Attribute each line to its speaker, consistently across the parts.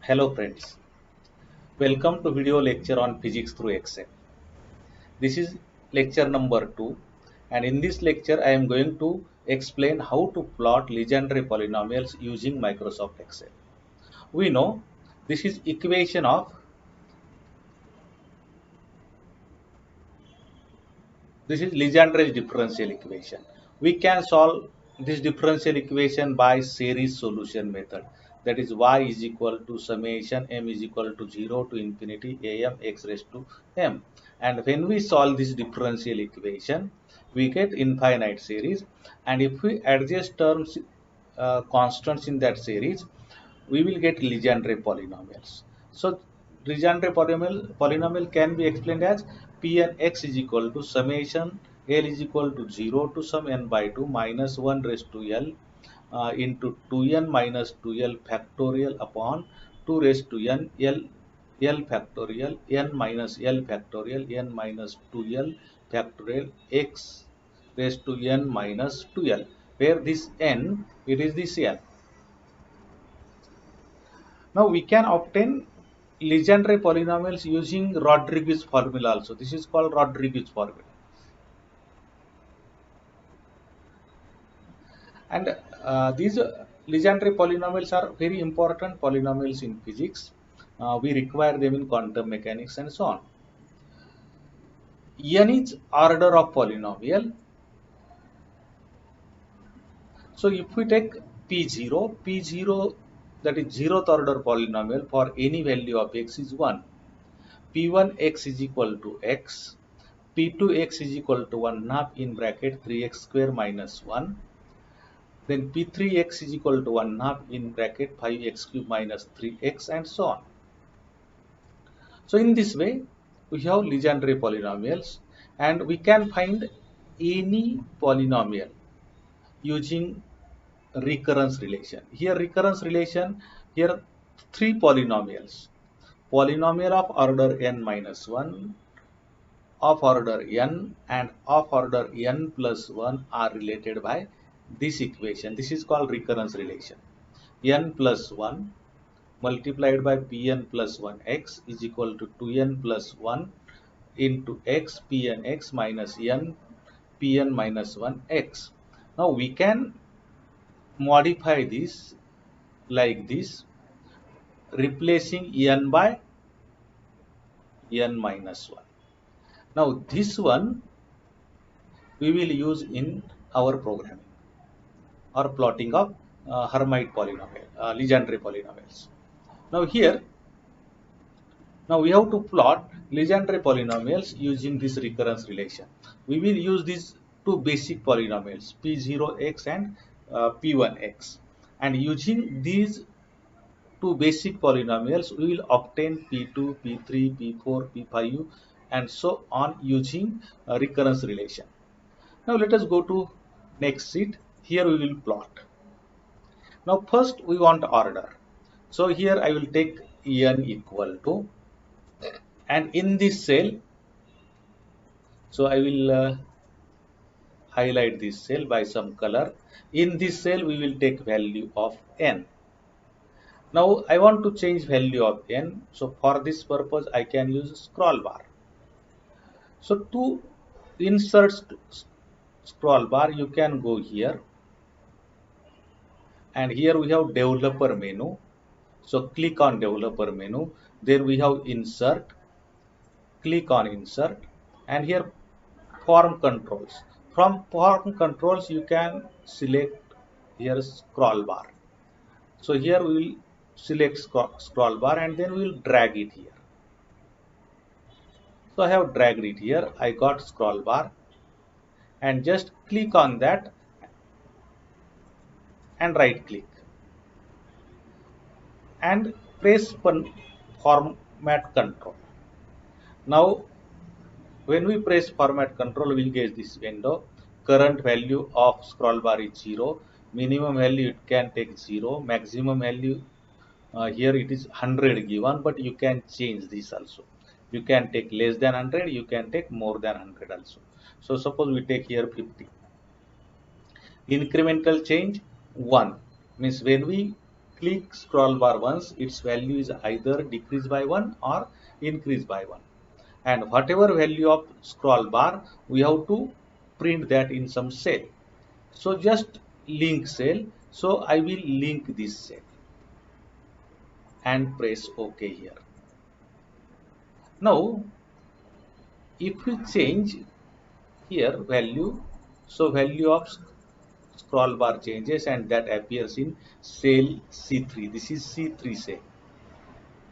Speaker 1: Hello friends, welcome to video lecture on physics through Excel. This is lecture number 2 and in this lecture I am going to explain how to plot Legendre polynomials using Microsoft Excel. We know this is equation of this is Legendre's differential equation. We can solve this differential equation by series solution method. That is y is equal to summation m is equal to 0 to infinity am x raised to m. And when we solve this differential equation, we get infinite series. And if we adjust terms constants in that series, we will get Legendre polynomials. So Legendre polynomial can be explained as Pn x is equal to summation L is equal to 0 to some n by 2 minus 1 raised to L into 2n minus 2L factorial upon 2 raised to n L factorial n minus L factorial n minus 2L factorial x raised to n minus 2L, where this n, it is this L. Now we can obtain Legendre polynomials using Rodriguez formula also. This is called Rodriguez formula. And these Legendre polynomials are very important polynomials in physics. We require them in quantum mechanics and so on. N is order of polynomial. So if we take P0 that is zeroth order polynomial for any value of x is 1. P1x is equal to x. P2x is equal to 1 half in bracket 3x square minus 1. Then P3x is equal to 1 half in bracket 5x cube minus 3x and so on. So in this way, we have Legendre polynomials and we can find any polynomial using recurrence relation. Here recurrence relation, here three polynomials. Polynomial of order n minus 1, of order n and of order n plus 1 are related by this equation. This is called recurrence relation. N plus 1 multiplied by Pn plus 1x is equal to 2n plus 1 into x Pn x minus n Pn minus 1x. Now we can modify this like this, replacing n by n minus 1. Now this one we will use in our programming or plotting of Hermite polynomial, Legendre polynomials. Now here, now we have to plot Legendre polynomials using this recurrence relation. We will use these two basic polynomials P0x and P1x, and using these two basic polynomials we will obtain P2, P3, P4, P5 and so on using recurrence relation. Now let us go to next sheet. Here we will plot. Now first we want order. So here I will take n equal to, and in this cell, so I will highlight this cell by some color. In this cell we will take value of n. Now I want to change value of n. So for this purpose I can use scroll bar. So to insert scroll bar you can go here, and here we have developer menu. So click on developer menu. There we have insert. Click on insert, and here form controls. From form controls you can select here scroll bar. So here we will select scroll bar and then we will drag it here. So I have dragged it here. I got scroll bar and just click on that and right click and press format control. Now when we press format control, we will get this window. Current value of scroll bar is 0. Minimum value it can take 0. Maximum value here it is 100 given, but you can change this also. You can take less than 100. You can take more than 100 also. So suppose we take here 50. Incremental change 1 means when we click scroll bar once, its value is either decreased by 1 or increased by 1. And whatever value of scroll bar, we have to print that in some cell. So just link cell. So I will link this cell and press OK here. Now, if we change here value, so value of scroll bar changes and that appears in cell C3. This is C3 cell.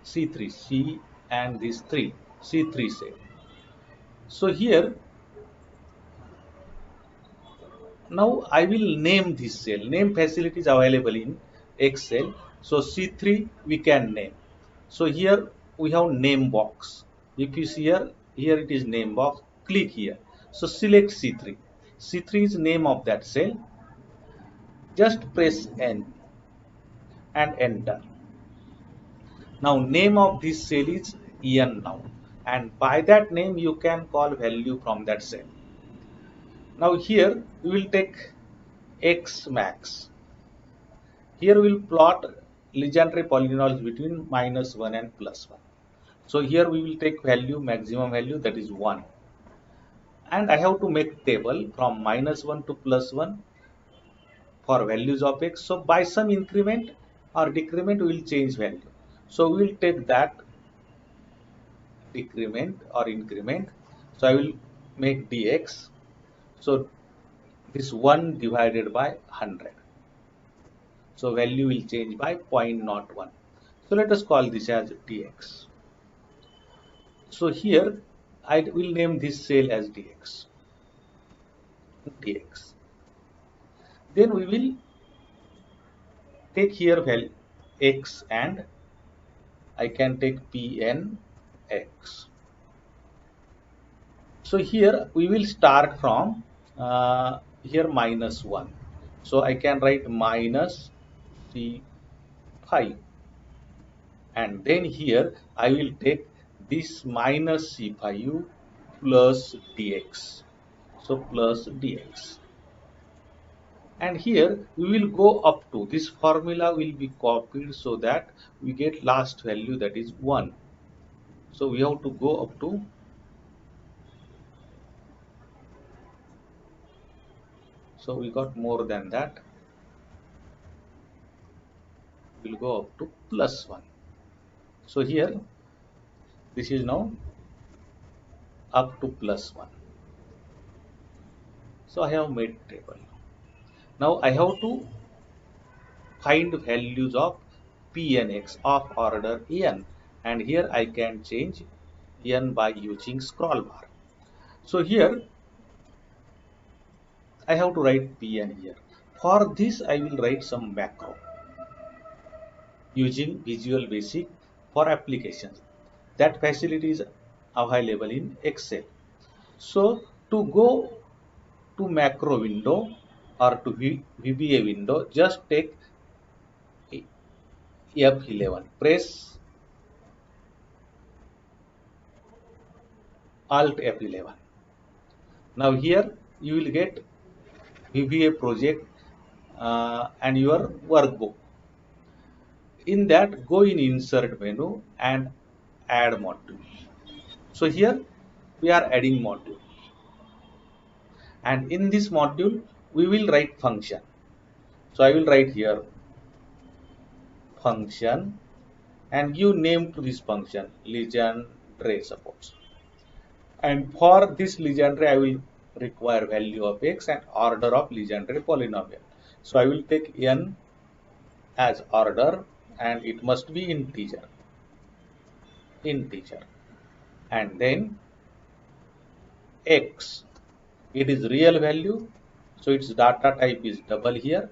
Speaker 1: C3, C and this 3, C3 cell. So here, now I will name this cell. Name facility is available in Excel. So C3 we can name. So here we have name box. If you see here, here it is name box. Click here. So select C3. C3 is name of that cell. Just press N and enter. Now name of this cell is N now. And by that name you can call value from that cell. Now here we will take X max. Here we will plot Legendre polynomials between -1 and +1. So here we will take value, maximum value, that is 1. And I have to make table from -1 to +1 for values of x. So by some increment or decrement we will change value. So we will take that decrement or increment. So I will make dx. So this 1 divided by 100. So value will change by 0.01. So let us call this as dx. So here I will name this cell as dx. dx. Then we will take here value x and I can take pnx. So here we will start from here -1. So I can write minus C5 and then here I will take this minus C5 plus dx. So plus dx. And here we will go up to this formula will be copied so that we get last value, that is 1. So we have to go up to so we got more than that. We'll go up to +1. So here this is now up to +1. So I have made table. Now I have to find values of p and x of order n, and here I can change n by using scroll bar. So here I have to write pn here. For this I will write some macro using Visual Basic for applications. That facility is available in Excel. So to go to macro window or to VBA window, just take F11, press Alt F11. Now here you will get VBA project and your workbook. In that, go in insert menu and add module. So here we are adding module, and in this module we will write function. So I will write here function and give name to this function, Legendre suppose. And for this Legendre I will require value of x and order of Legendre polynomial. So I will take n as order and it must be integer, and then x, it is real value, so its data type is double here,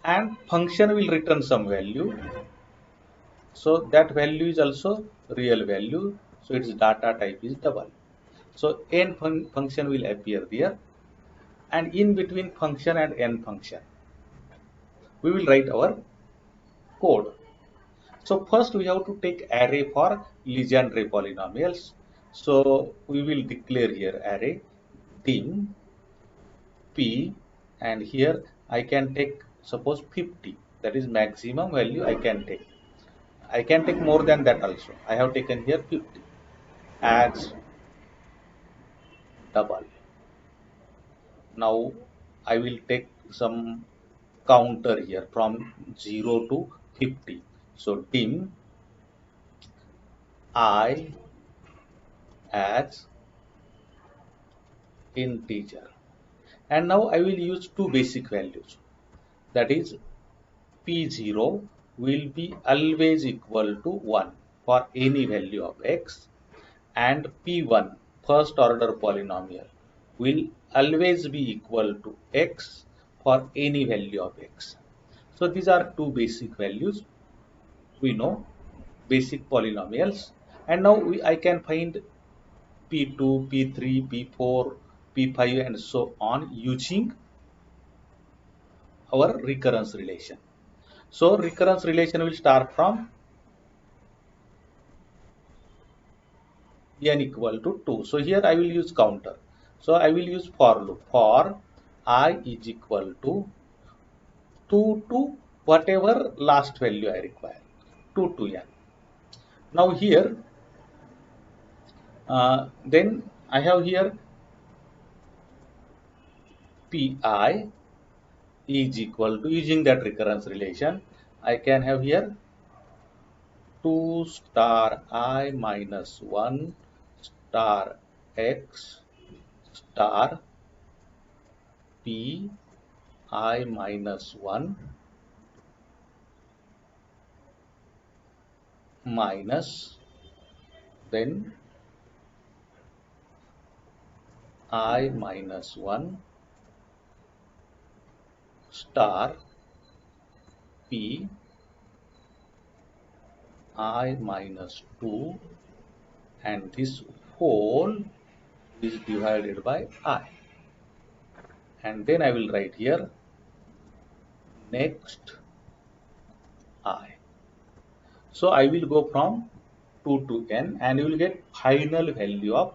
Speaker 1: and function will return some value, so that value is also real value, so its data type is double. So n function will appear there, and in between function and n function we will write our code. So first we have to take array for Legendre polynomials. So we will declare here array dim p, and here I can take suppose 50, that is maximum value I can take. I can take more than that also. I have taken here 50 as double. Now I will take some counter here from 0 to 50. So dim I as integer. And now I will use two basic values. That is P0 will be always equal to 1 for any value of x, and P1 first order polynomial will always be equal to x for any value of x. So these are two basic values we know, basic polynomials, and now I can find P2, P3, P4, P5 and so on using our recurrence relation. So recurrence relation will start from n equal to 2. So here I will use counter. So I will use for loop for I is equal to 2 to whatever last value I require, 2 to n. Now here, then I have here Pi is equal to, using that recurrence relation, I can have here 2 star I minus 1 star x star P I minus 1 minus then I minus 1 star P I minus 2, and this whole is divided by I, and then I will write here next I. So I will go from 2 to n and you will get final value of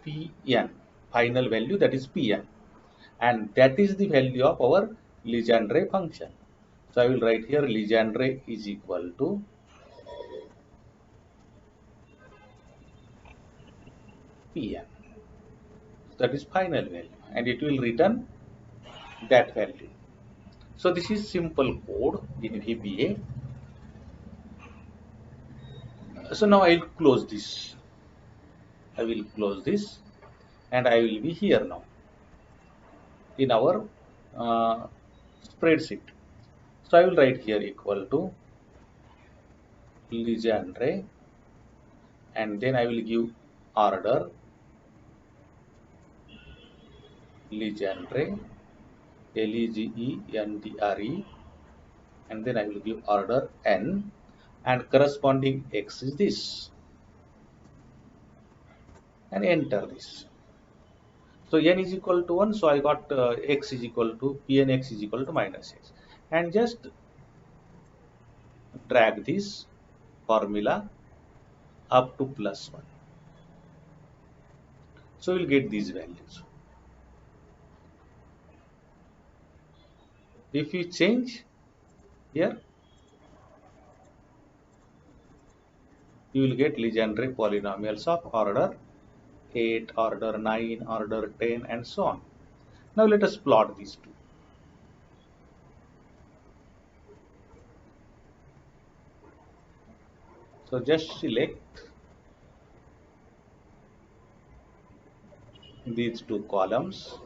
Speaker 1: Pn, final value, that is Pn, and that is the value of our Legendre function. So I will write here Legendre is equal to Pn, that is final value, and it will return that value. So this is simple code in VBA. So now I will close this. I will close this and I will be here now in our uh, spreadsheet. So I will write here equal to Legendre, and then I will give order Legendre, Legendre, and then I will give order n, and corresponding x is this, and enter this. So n is equal to 1, so I got x is equal to Pnx is equal to minus x, and just drag this formula up to plus 1. So we'll get these values. If you change here, you will get Legendre polynomials of order 8, order 9, order 10 and so on. Now let us plot these two. So just select these two columns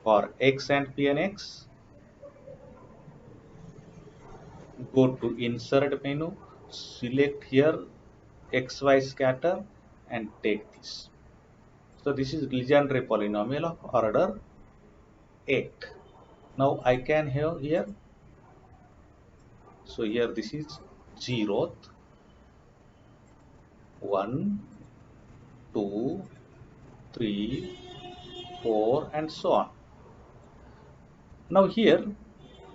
Speaker 1: for x and p and x. Go to insert menu, select here xy scatter and take this. So this is Legendre polynomial of order 8. Now I can have here, so here this is 0th, 1, 2, 3, 4 and so on. Now here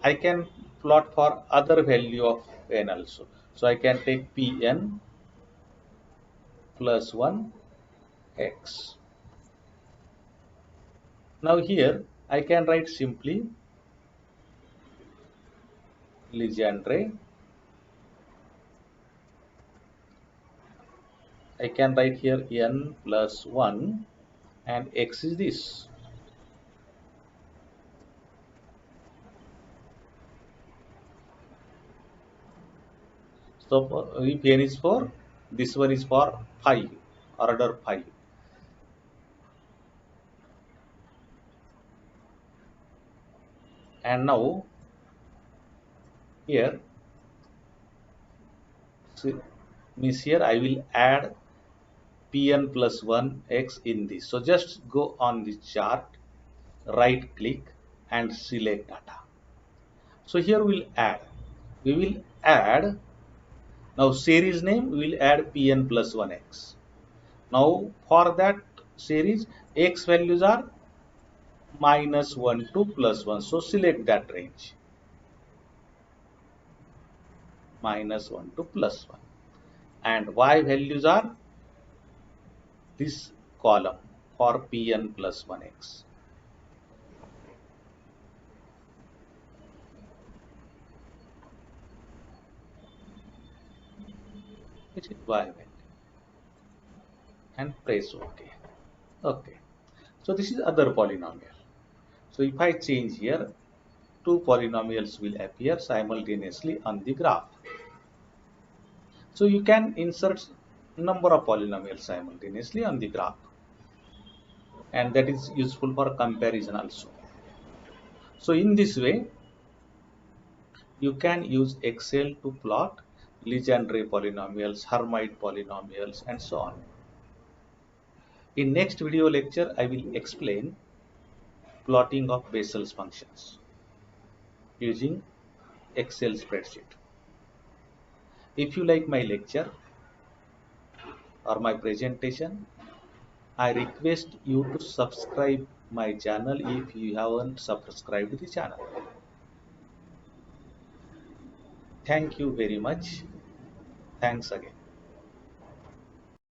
Speaker 1: I can plot for other value of n also. So I can take Pn plus 1 x. Now here I can write simply Legendre. I can write here n plus 1 and x is this. So if n is 4, this one is for 5, order 5. And now here, means here I will add Pn plus 1 x in this. So just go on the chart, right click and select data. So here we'll add. We will add, now series name we will add Pn plus 1x. Now for that series, x values are -1 to +1. So select that range. -1 to +1. And y values are this column for Pn plus 1x. It is y value. And press OK. Okay. So this is other polynomial. So if I change here, two polynomials will appear simultaneously on the graph. So you can insert number of polynomials simultaneously on the graph, and that is useful for comparison also. So in this way, you can use Excel to plot Legendre polynomials, Hermite polynomials, and so on. In next video lecture, I will explain plotting of Bessel's functions using Excel spreadsheet. If you like my lecture or my presentation, I request you to subscribe my channel if you haven't subscribed the channel. Thank you very much. Thanks again.